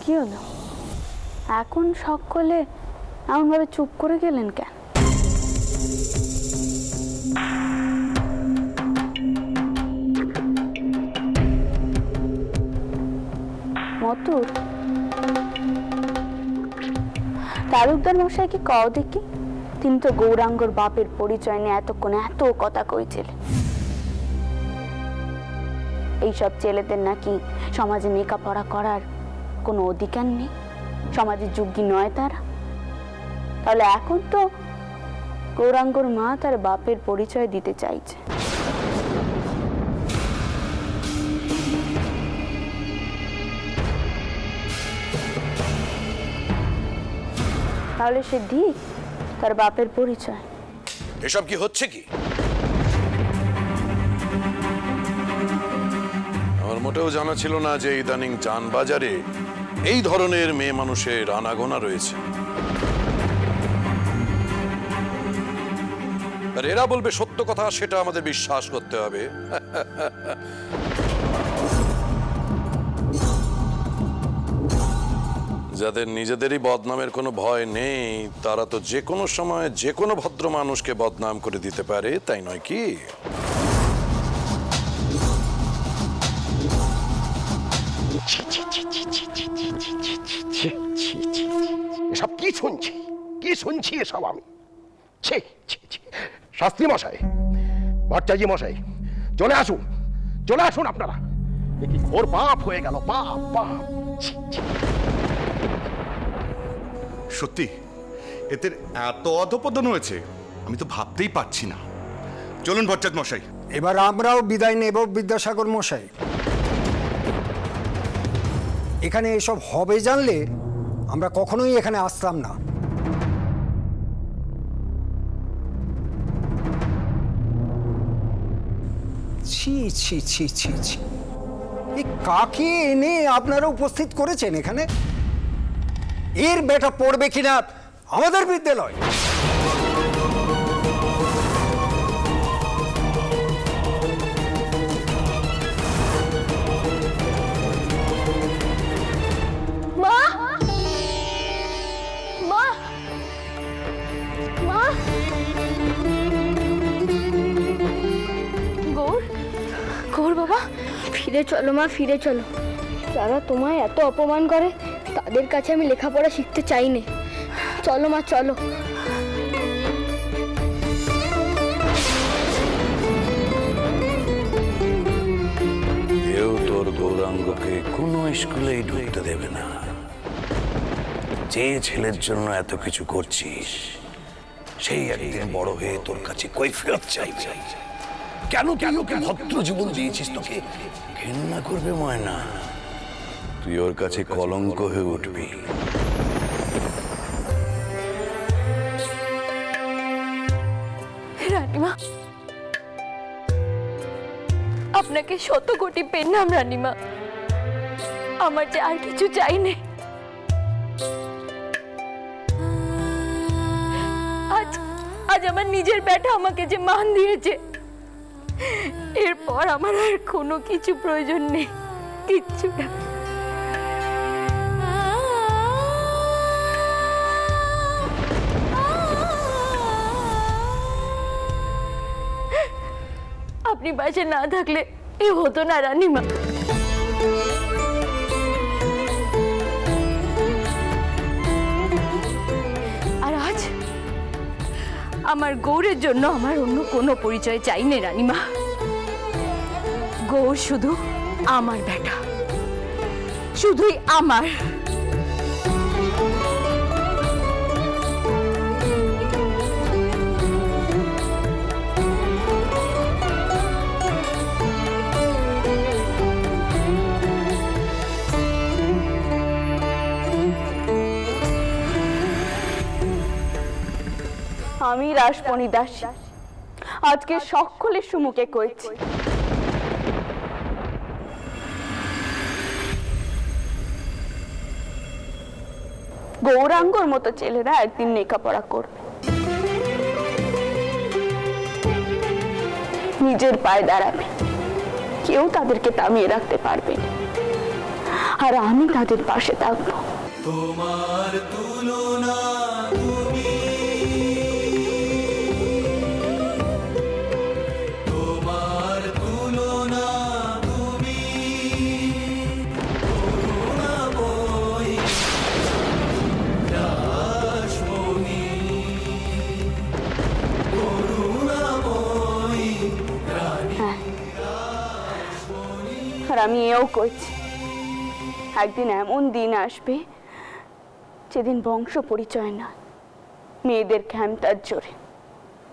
কি হলো এখন সকলে এমনভাবে চুপ করে গেলেন কেন? মতুর তালুকদার মশাইকে কও দেখি, তিনি তো গৌরাঙ্গর বাপের পরিচয় নিয়ে এতক্ষণে এত কথা কইছিলেন। এইসব ছেলেদের নাকি সমাজে লেখাপড়া করার কোনো অধিকার নেই, সমাজের যোগ্য নয় তারা। তাহলে এখন তো গৌরাঙ্গর মা তার বাপের পরিচয় দিতে চাইছে। তাহলে সে দিক তার বাপের পরিচয়। এসব কি হচ্ছে কি? আমার মোটেও জানা ছিল না যে ইদানিং জানবাজারে এই ধরনের মেয়ে মানুষের আনাগোনা রয়েছে। আর এরা বলবে সত্য কথা, সেটা আমাদের বিশ্বাস করতে হবে। যাদের নিজেদেরই বদনামের কোনো ভয় নেই, তারা তো যে কোনো সময় যে কোনো ভদ্র মানুষকে বদনাম করে দিতে পারে, তাই নয় কি? এসব কি শুনছি, কি শুনছি এসব আমি? শাস্ত্রী মশাই, ভট্টাচার্য মশাই, চলে আসুন, চলে আসুন আপনারা। ওর পাপ হয়ে গেল, পাপ পাপ। সত্যি এদের এত অধপতন হয়েছে, আমি তো ভাবতেই পারছি না। চলুন ভট্টাচার্য মশাই, এবার আমরাও বিদায় নেব বিদ্যাসাগর মশাই। এখানে এসব হবে জানলে আমরা কখনোই এখানে আসতাম না। ছি ছি ছি ছি ছি, এই কাকে এনে আপনারা উপস্থিত করেছেন এখানে? এর বেটা পড়বে কিনা আমাদের বিদ্যালয়? মা, মা, মা, গৌর, গৌর বাবা, ফিরে চলো মা, ফিরে চলো। যারা তোমায় এত অপমান করে তাদের কাছে আমি লেখাপড়া শিখতে চাই না। চলো মা, চলো। কেউ তোর গৌরাঙ্গকে কোনো স্কুলেই ঢুকতে দেবে না। যে ছেলের জন্য এত কিছু করছিস, সেই একদিন বড় হয়ে তোর কাছে কৈফিয়ত চাইবে। কেন তুই ওকে ভদ্র জীবন দিয়েছিস? তোকে ঘৃণা করবে ময়না, তুই ওর কাছে কলঙ্ক হয়ে উঠবি। রানীমা, আপনাকে শত কোটি প্রণাম রানীমা। আমার যে আর কিছু চাই নেই। আজ আমার নিজের বেটা আমাকে যে মান দিয়েছে, এরপর আমার আর কোনো কিছু প্রয়োজন নেই, কিচ্ছু না। আপনি পাশে না থাকলে এ হতো না রানীমা। আর আজ আমার গৌরের জন্য আমার অন্য কোনো পরিচয় চাই না রানীমা। গৌর শুধু আমার বেটা, শুধুই আমার। আমি রাসমণি দাসী আজকে সকলের সম্মুখে কইছি, গৌরাঙ্গর মতো ছেলেরা একদিন লেখাপড়া করবে, নিজের পায়ে দাঁড়াবে, কেউ তাদেরকে থামিয়ে রাখতে পারবে না। আর আমি তাদের পাশে থাকবো। তোমার তুলনা তুমি, তোমার তুলনা তুমি, করুণাময়ী রাসমণি, করুণাময়ী রানী। আর আমি এও করছি, একদিন এমন দিন আসবে যেদিন বংশ পরিচয় না, মেয়েদের ক্ষমতার জোরে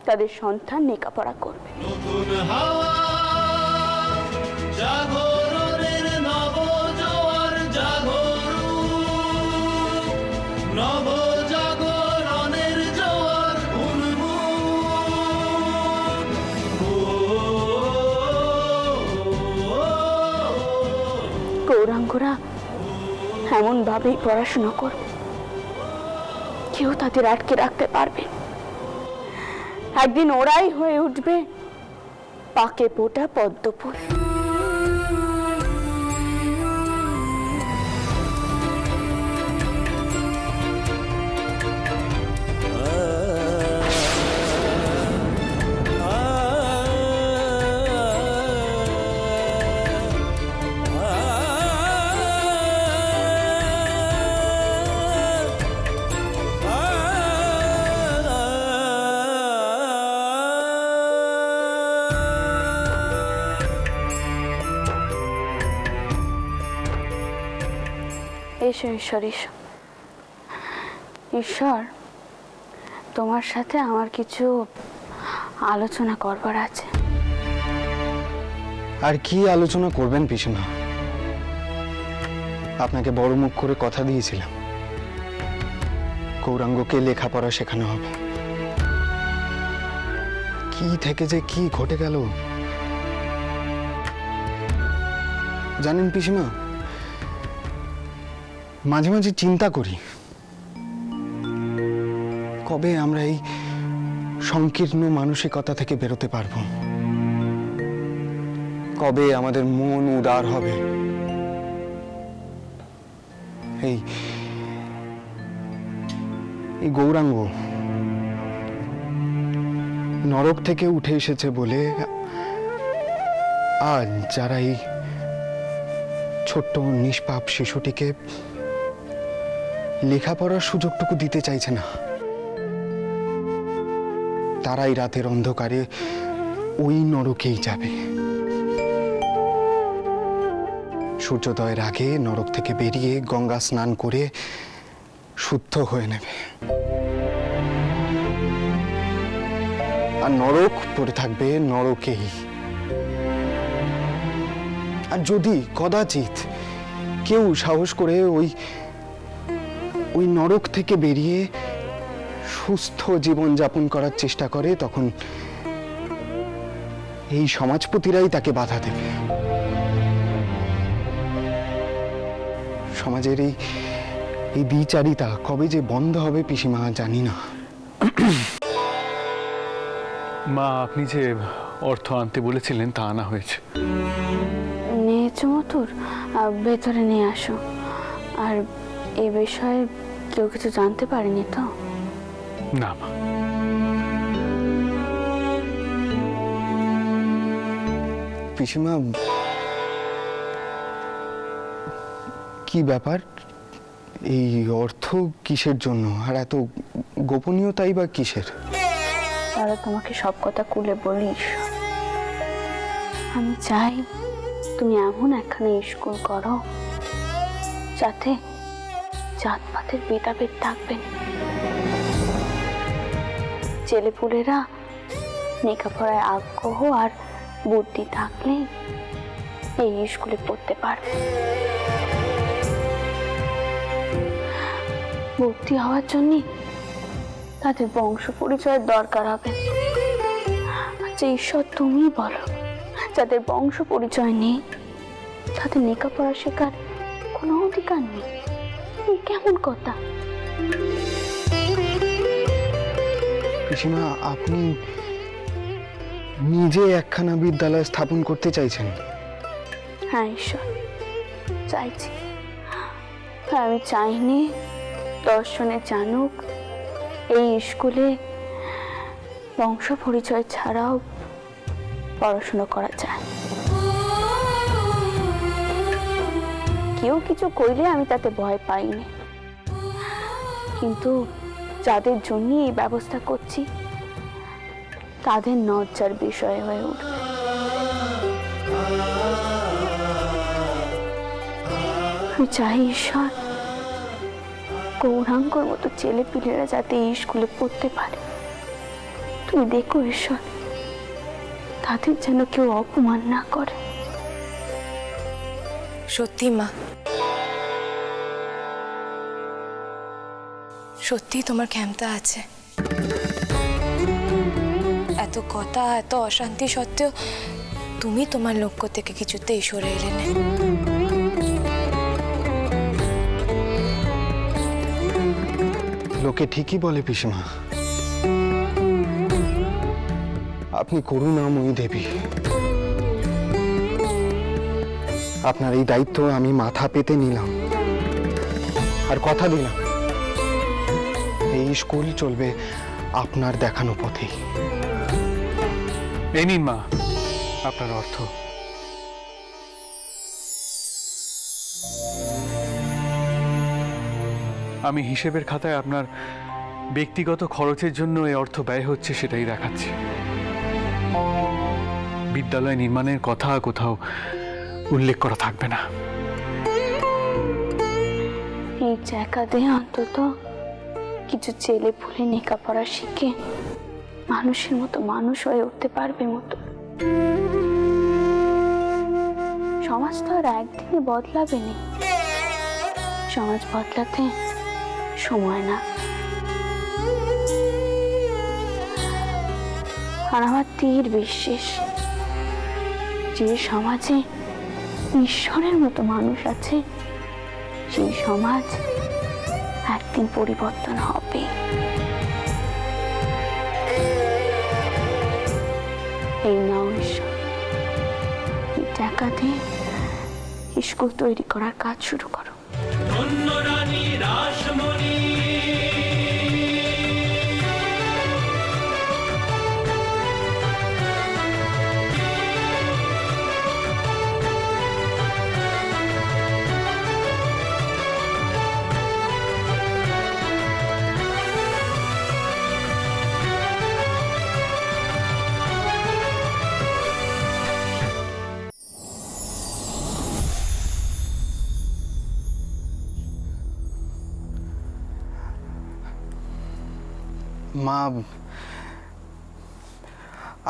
তাদের সন্তান লেখাপড়া করবে। নতুন হাওয়া জাগরণের নব জোয়ার জাগরু, নব জাগরণের জোয়ার গৌরাঙ্গরা এমন ভাবেই পড়াশোনা করবে, কেউ তাদের আটকে রাখতে পারবে না। একদিন ওরাই হয়ে উঠবে পাকে পোটা পদ্মফুল। এসো ঈশ্বর, এসো। ঈশ্বর, তোমার সাথে আমার কিছু আলোচনা করবার আছে। আর কি আলোচনা করবেন পিসিমা? আপনাকে বড় মুখ করে কথা দিয়েছিলাম, গৌরাঙ্গকে লেখাপড়া শেখানো হবে। কি থেকে যে কি ঘটে গেল জানেন পিসিমা, মাঝে মাঝে চিন্তা করি কবে আমরা এই সংকীর্ণ মানসিকতা থেকে বেরোতে পারবো, কবে আমাদের মন উদার হবে। এই গৌরাঙ্গ নরক থেকে উঠে এসেছে বলে আজ যারা এই ছোট্ট নিষ্পাপ শিশুটিকে লেখাপড়ার সুযোগটুকু দিতে চাইছে না, তারাই রাতের অন্ধকারে ওই নরকেই যাবে। সূর্যোদয়ের আগে নরক থেকে বেরিয়ে গঙ্গা স্নান করে শুদ্ধ হয়ে নেবে, আর নরক পড়ে থাকবে নরকেই। আর যদি কদাচিৎ কেউ সাহস করে ওই নরক থেকে বেরিয়ে সুস্থ জীবন যাপন করার চেষ্টা করে, তখন এই সমাজপতিরাই তাকে বাধা দেবে। সমাজের এই দ্বিচারিতা কবে যে বন্ধ হবে পিসিমা জানি না। মা, আপনি যে অর্থ আনতে বলেছিলেন তা আনা হয়েছে। নিয়েছো মতুর, ভেতরে নিয়ে আসো। আর এই বিষয়ে কেউ কিছু জানতে পারেনি তো? না মা। পিসিমা, কি ব্যাপার? এই অর্থ কিসের জন্য, আর এত গোপনীয়তাই বা কিসের? তাহলে তোমাকে সব কথা খুলে বলিস। আমি চাই তুমি এমন একখানে স্কুল করো যাতে জাতপাতের ভেদাভেদ থাকবে না। ছেলেপুলেরা লেখাপড়ায় আগ্রহ আর বুদ্ধি থাকলে এই স্কুলে পড়তে পারবে। ভর্তি হওয়ার জন্য তাদের বংশ পরিচয়ের দরকার হবে। আচ্ছা ঈশ্বর, তুমি বলো, যাদের বংশ পরিচয় নেই তাদের লেখাপড়া শেখার কোনো অধিকার নেই, এই কেমন কথা? পিসিমা, আপনি নিজে একখানা বিদ্যালয় স্থাপন করতে চাইছেন? হ্যাঁ ঈশ্বর, চাইছি। আর আমি চাইনি দর্শনে জানুক এই স্কুলে বংশ পরিচয় ছাড়াও পড়াশুনো করা যায়। কেউ কিছু করলে আমি তাতে ভয় পাইনি, কিন্তু যাদের জন্য এই ব্যবস্থা করছি তাদের লজ্জার বিষয় হয়ে উঠবে। আমি চাই ঈশ্বর গৌরাঙ্গর মতো ছেলে পিলেরা যাতে এই স্কুলে পড়তে পারে। তুমি দেখো ঈশ্বর তাদের যেন কেউ অপমান না করে। সত্যি মা, সত্যি তোমার ক্ষমতা আছে। এত কথা, এত অশান্তি সত্ত্বেও তুমি তোমার লক্ষ্য থেকে কিছুতেই সরে এলে না। লোকে ঠিকই বলে পিসিমা, আপনি করুণাময়ী দেবী। আপনার এই দায়িত্ব আমি মাথা পেতে নিলাম, আর কথা দিলাম এই স্কুল চলবে আপনার দেখানো পথেই। এই নিন মা আপনার অর্থ। আমি হিসেবের খাতায় আপনার ব্যক্তিগত খরচের জন্য এই অর্থ ব্যয় হচ্ছে সেটাই দেখাচ্ছি। বিদ্যালয় নির্মাণের কথা কোথাও উল্লেখ করা থাকবে না। এই জায়গা দিয়ে অন্তত কিছু ছেলে পুলে লেখাপড়া শিখে মানুষের মতো মানুষ হয়ে উঠতে পারবে মতো। সমাজ তো আর একদিনে বদলাবে না, সমাজ বদলাতে সময় না। আর আমার তীর বিশ্বাস যে সমাজে ঈশ্বরের মতো মানুষ আছে সেই সমাজ একদিন পরিবর্তন হবে। এই নাও ঈশ্বর, এই টাকা দিয়ে স্কুল তৈরি করার কাজ শুরু করো। ধন্য রানী রাসমণি মা,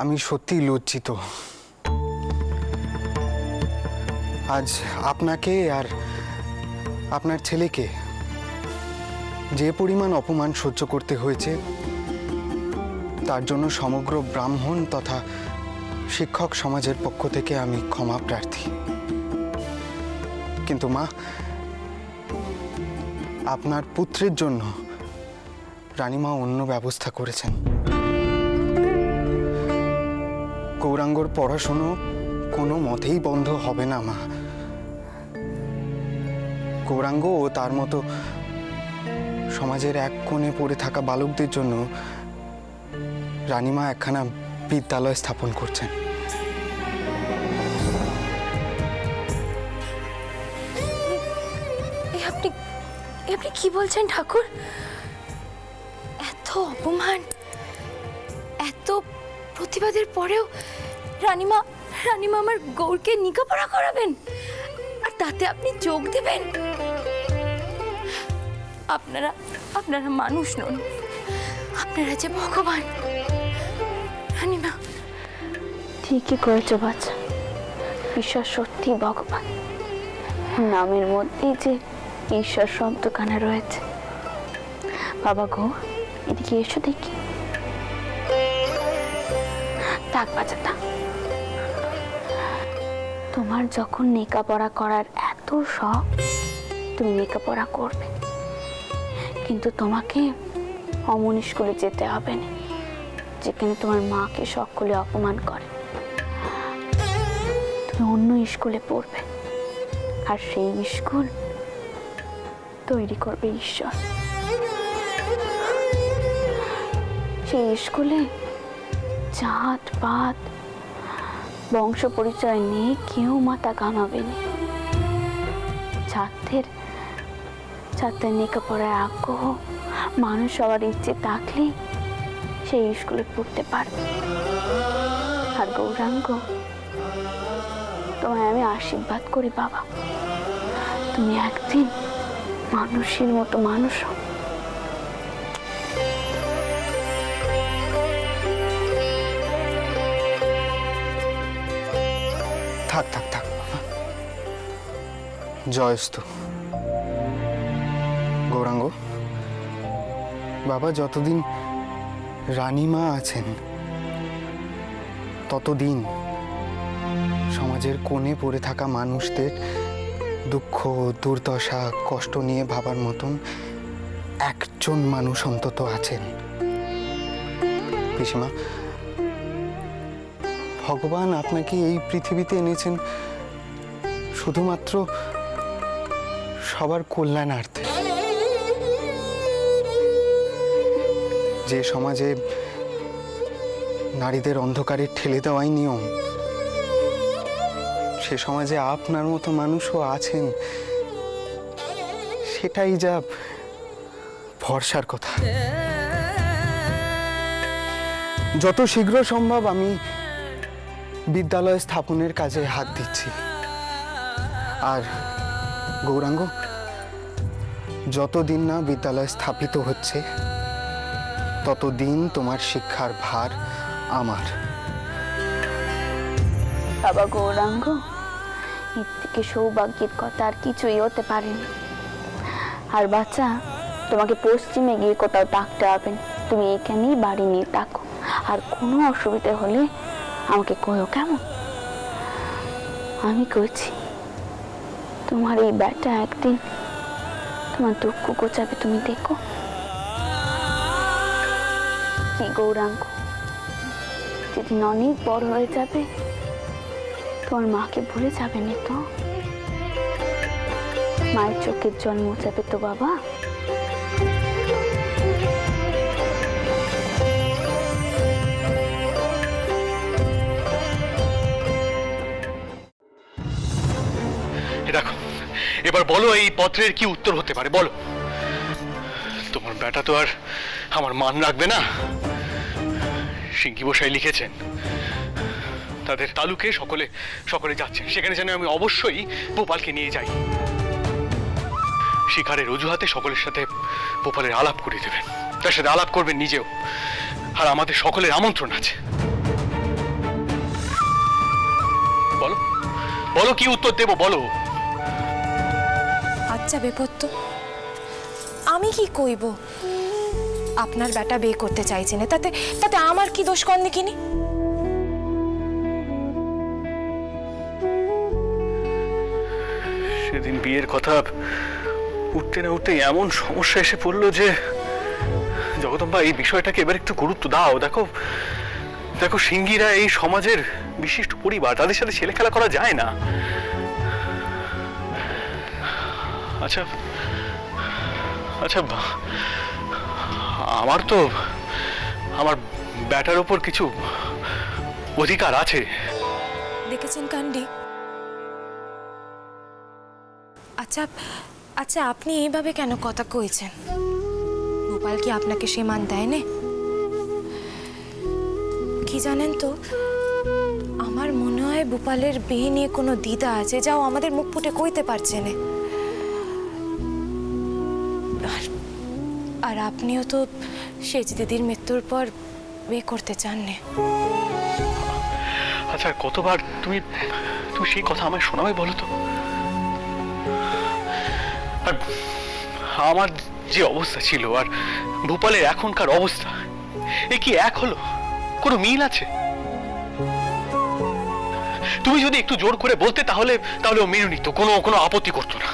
আমি সত্যি লজ্জিত। আজ আপনাকে আর আপনার ছেলেকে যে পরিমাণ অপমান সহ্য করতে হয়েছে তার জন্য সমগ্র ব্রাহ্মণ তথা শিক্ষক সমাজের পক্ষ থেকে আমি ক্ষমা প্রার্থী। কিন্তু মা, আপনার পুত্রের জন্য রানীমা অন্য ব্যবস্থা করেছেন। গৌরাঙ্গর পড়াশুনো কোনো মতেই বন্ধ হবে না মা। গৌরাঙ্গ ও তার মতো সমাজের এক কোণে পড়ে থাকা বালকদের জন্য রানীমা একখানা বিদ্যালয় স্থাপন করছেন। আপনি কি বলছেন ঠাকুর? এত অপমান, এত প্রতিবাদের পরেও রানীমা আমার গৌরকে লেখাপড়া করাবেন, আর তাতে আপনি যোগ দেবেন? আপনারা মানুষ নন, আপনারা যে ভগবান। রানীমা ঠিকই করেছো বাচ্চা, ঈশ্বর সত্যি ভগবান। নামের মধ্যেই যে ঈশ্বর শব্দখানা রয়েছে। বাবা গো, এদিকে এসো দেখি। থাক বাচ্চা থাক, তোমার যখন লেখাপড়া করার এত শখ তুমি লেখাপড়া করবে, কিন্তু তোমাকে অমন স্কুলে যেতে হবে না যেখানে তোমার মাকে সকলে অপমান করে। তুমি অন্য স্কুলে পড়বে, আর সেই স্কুল তৈরি করবে ঈশ্বর। সেই স্কুলে জাত পাত বংশ পরিচয় নিয়ে কেউ মাথা ঘামাবে না। ছাত্রের লেখাপড়ার আগ্রহ, মানুষ হওয়ার ইচ্ছে থাকলে সেই স্কুলে পড়তে পারবে। আর গৌরাঙ্গ, তোমায় আমি আশীর্বাদ করি বাবা, তুমি একদিন মানুষের মতো মানুষ হও। থাক থাক থাক, জয়স্তু। গৌরাঙ্গ বাবা, যতদিন রানীমা আছেন ততদিন সমাজের কোণে পড়ে থাকা মানুষদের দুঃখ, দুর্দশা, কষ্ট নিয়ে ভাবার মতন একজন মানুষ অন্তত আছেন। পিসিমা, ভগবান আপনাকে এই পৃথিবীতে এনেছেন শুধুমাত্র সবার কল্যাণার্থে। যে সমাজে নারীদের অন্ধকারে ঠেলে দেওয়াই নিয়ম, সে সমাজে আপনার মতো মানুষও আছেন, সেটাই যা ভরসার কথা। যত শীঘ্র সম্ভব আমি বিদ্যালয় স্থাপনের কাজে হাত দিচ্ছি। আর গৌরাঙ্গ, যতদিন না বিদ্যালয় স্থাপিত হচ্ছে ততদিন তোমার শিক্ষার ভার আমার। বাবা গৌরাঙ্গ, এর থেকে সৌভাগ্যের কথা আর কিছুই হতে পারেনি। আর বাচ্চা, তোমাকে পশ্চিমে গিয়ে কোথাও থাকতে হবে না, তুমি এখানেই বাড়ি নিয়ে থাকো। আর কোনো অসুবিধা হলে আমাকে কইও, কেমন? আমি কইছি, তোমার এই ব্যাটা একদিন তোমার দুঃখ গোচাবে, তুমি দেখো। কি গৌরাঙ্গ, যেদিন অনেক বড় হয়ে যাবে তোমার মাকে ভুলে যাবে না তো? মায়ের চোখের জল মোছাবে তো বাবা? দেখো, এবার বলো এই পত্রের কি উত্তর হতে পারে, বলো। তোমার বেটা তো আর আমার মান রাখবে না। সিঙ্গি বসাই লিখেছেন তাদের তালুকে সকলে যাচ্ছেন, সেখানে যেন আমি অবশ্যই ভোপালকে নিয়ে যাই। শিকারের অজুহাতে সকলের সাথে ভোপালের আলাপ করে দেবেন, তার সাথে আলাপ করবেন নিজেও। আর আমাদের সকলের আমন্ত্রণ আছে। বলো বলো, কি উত্তর দেবো বলো। আচ্ছা বেপত্য, আমি কি কইব? আপনার বেটা বিয়ে করতে চাইছে না, তাতে আমার কি দোষ কন দেখিনি? সেদিন বিয়ের কথা উঠতে না উঠতে এমন সমস্যা এসে পড়লো যে জগদম্বা, এই বিষয়টাকে এবার একটু গুরুত্ব দাও। দেখো দেখো, সিঙ্গিরা এই সমাজের বিশিষ্ট পরিবার, তাদের সাথে ছেলে খেলা করা যায় না। আচ্ছা আচ্ছা, আমার ব্যাটার ওপর কিছু অধিকার আছে। দেখেছেন কান্ডি? আচ্ছা আচ্ছা, আপনি এইভাবে কেন কথা কইছেন? গোপাল কি আপনাকে সে মান দেয় না? কি জানেন তো, আমার মনে হয় গোপালের বিয়ে নিয়ে কোনো দ্বিধা আছে, যাও আমাদের মুখ ফুটে কইতে পারছে না। আর আপনিও তো সেজ দিদির মৃত্যুর পর বিয়ে করতে চান না। আচ্ছা, কতবার তুমি সেই কথা আমায় শোনাবে বলো তো? আর আমার যে অবস্থা ছিল আর ভোপালের এখনকার অবস্থা, এ কি এক হলো? কোনো মিল আছে? তুমি যদি একটু জোর করে বলতে তাহলে ও মেনে নিত, কোনো আপত্তি করতো না।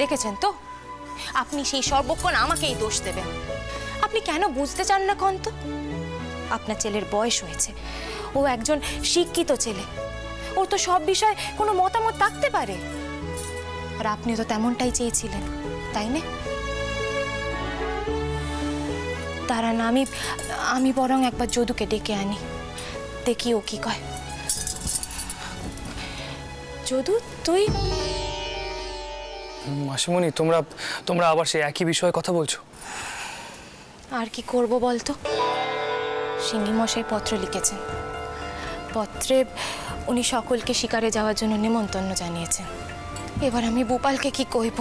দেখেছেন তো, আপনি সেই সর্বক্ষণ আমাকেই দোষ দেবেন। আপনি কেন বুঝতে চান না কন্ত? আপনার ছেলের বয়স হয়েছে, ও একজন শিক্ষিত ছেলে, ওর তো সব বিষয়ে কোনো মতামত থাকতে পারে। আর আপনি তো তেমনটাই চেয়েছিলেন, তাই না? দাঁড়ান, আমি বরং একবার যদুকে ডেকে আনি, দেখি ও কি কয়। যদু, তুই মাসিমণি, তোমরা আবার সেই একই বিষয়ে কথা বলছো? আর কি করব বলতো? সিংহী মশাই পত্র লিখেছেন। পত্রে উনি সকলকে শিকারে যাওয়ার জন্য নেমন্তন্ন জানিয়েছেন। এবার আমি ভূপালকে কি কইব?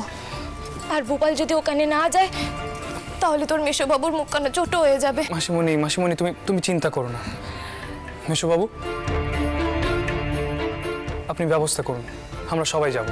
আর ভূপাল যদি ওখানে না যায় তাহলে তোর মেশোবাবুর মুখখানা ছোট হয়ে যাবে। মাসিমণি, তুমি চিন্তা করো না। মেশোবাবু, আপনি ব্যবস্থা করুন, আমরা সবাই যাব।